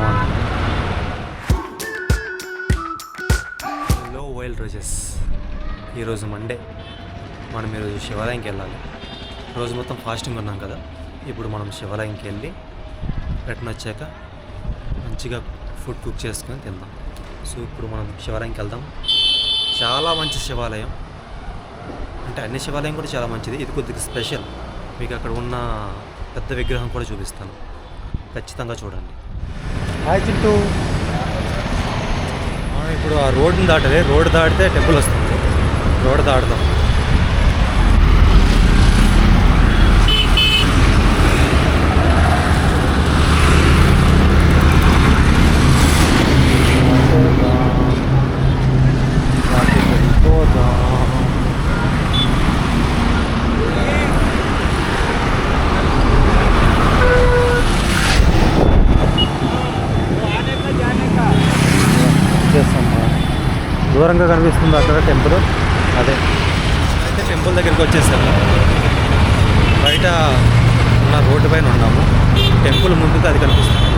బాగుంది. Hello wild roses, ఈరోజు Monday. మనం ఈరోజు శివాలయంకి వెళ్ళాలి. రోజు మొత్తం ఫాస్టింగ్ ఉన్నాం కదా, ఇప్పుడు మనం శివాలయంకి వెళ్ళి రిటర్న్ వచ్చాక మంచిగా ఫుడ్ కుక్ చేసుకొని తిందాం. సో ఇప్పుడు మనం శివాలయంకి వెళ్దాం. చాలా మంచి శివాలయం, అంటే అన్ని శివాలయం కూడా చాలా మంచిది, ఇది కొద్దిగా స్పెషల్. మీకు అక్కడ ఉన్న పెద్ద విగ్రహం కూడా చూపిస్తాను, ఖచ్చితంగా చూడండి. హాయ్ చింటూ. మనం ఇప్పుడు ఆ రోడ్ని దాటాలి, రోడ్ దాటితే టెంపుల్ వస్తుంది, రోడ్ దాటుదాం. దూరంగా కనిపిస్తుంది అక్కడ టెంపుల్, అదే అయితే టెంపుల్ దగ్గరికి వచ్చేసాము. బయట ఉన్న రోడ్డు పైన ఉన్నాము, టెంపుల్ ముందుకు అది కనిపిస్తుంది.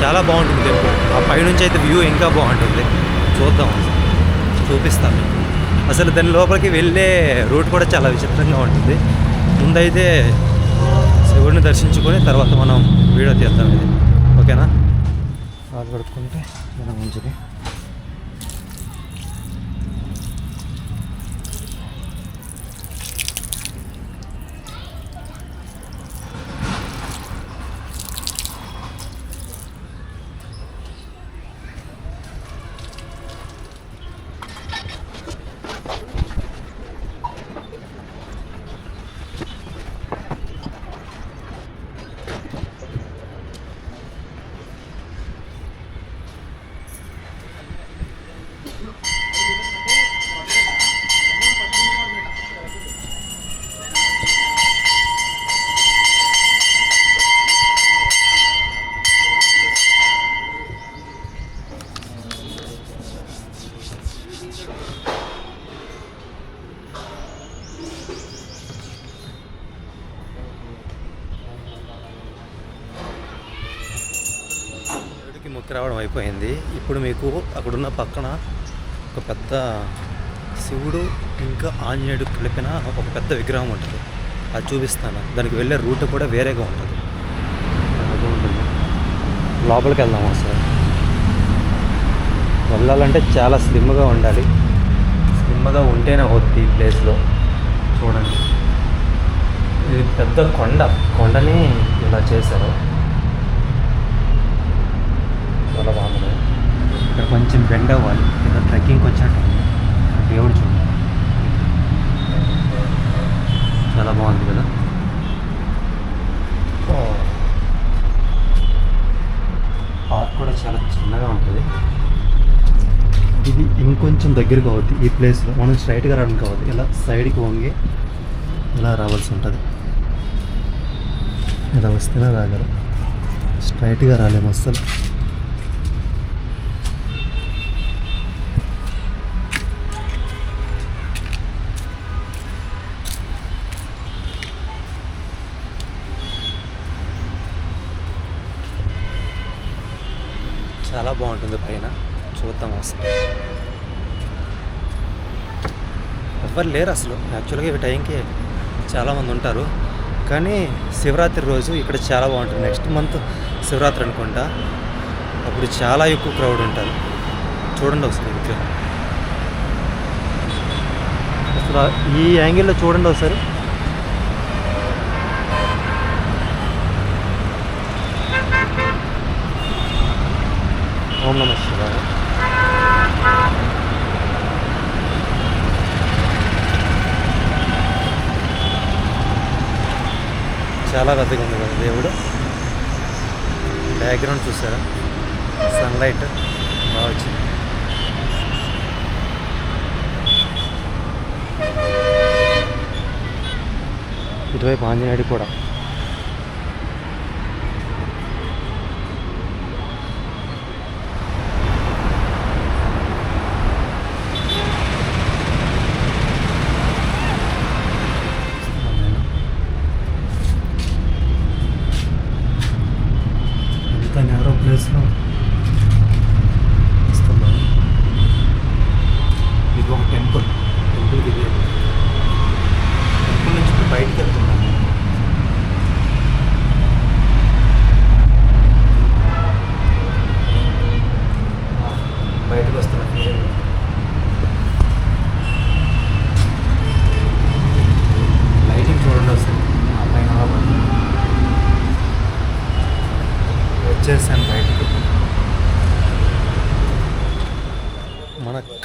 చాలా బాగుంటుంది టెంపుల్, ఆ పైనుంచి అయితే వ్యూ ఇంకా బాగుంటుంది. చూద్దాం, చూపిస్తాను. అసలు దాని లోపలికి వెళ్ళే రూట్ కూడా చాలా విచిత్రంగా ఉంటుంది. ముందైతే శివుడిని దర్శించుకొని తర్వాత మనం వీడియో తీద్దాం. ఇది ఓకేనా? కాలు కడుక్కుంటే చాలా మంచిది. మొక్కి రావడం అయిపోయింది. ఇప్పుడు మీకు అక్కడున్న పక్కన ఒక పెద్ద శివుడు ఇంకా ఆంజనేయుడు కలిపిన ఒక పెద్ద విగ్రహం ఉంటుంది, అది చూపిస్తాను. దానికి వెళ్ళే రూట్ కూడా వేరేగా ఉంటుంది. లోపలికి వెళ్దాం. అసలు వెళ్ళాలంటే చాలా స్లిమ్గా ఉండాలి, స్లిమ్గా ఉంటేనే అవుతుంది ఈ ప్లేస్లో. చూడండి, ఇది పెద్ద కొండని ఇలా చేశారు, చాలా బాగుంది. ఇక్కడ కొంచెం బెండ్ అవ్వాలి, ఇక్కడ ట్రెక్కింగ్కి వచ్చినట్టు దేవుడు చూడండి, చాలా బాగుంది కదా. పార్క్ కూడా చాలా చిన్నగా ఉంటుంది. ఇది ఇంకొంచెం దగ్గరగా అవుద్ది ఈ ప్లేస్లో. మనం స్ట్రైట్గా రావడానికి అవ్వదు, ఇలా సైడ్కి వంగి ఇలా రావాల్సి ఉంటుంది. ఇలా వస్తేనే రాగలరు, స్ట్రైట్గా రాలేము అస్సలు. చాలా బాగుంటుంది పైన, చూద్దాం. అసలు ఎవ్వరు లేరు అసలు. యాక్చువల్గా ఈ టైంకి చాలామంది ఉంటారు, కానీ శివరాత్రి రోజు ఇక్కడ చాలా బాగుంటుంది. నెక్స్ట్ మంత్ శివరాత్రి అనుకుంటా, అప్పుడు చాలా ఎక్కువ క్రౌడ్ ఉంటారు. చూడండి ఒకసారి విగ్రహం, అసలు ఈ యాంగిల్లో చూడండి ఒకసారి. ఓం నమః శివాయ. చాలా పెద్దగా ఉంది కదా దేవుడు. బ్యాక్గ్రౌండ్ చూసారా, సన్లైట్ బాగా వచ్చింది. ఇటువైపు ఆంజనేయుడు కూడా.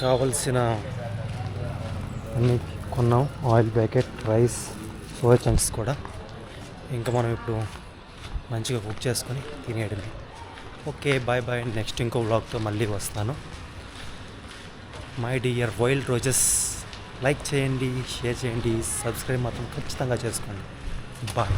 కావలసిన అన్నీ కొన్నాం. Oil packet, rice, soya chunks కూడా. ఇంకా మనం ఇప్పుడు మంచిగా కుక్ చేసుకొని తినేయడమే. Okay, bye bye. నెక్స్ట్ ఇంకో వ్లాగ్తో మళ్ళీ వస్తాను. My dear wild roses, like చేయండి, షేర్ చేయండి, సబ్స్క్రైబ్ మాత్రం ఖచ్చితంగా చేసుకోండి. బాయ్.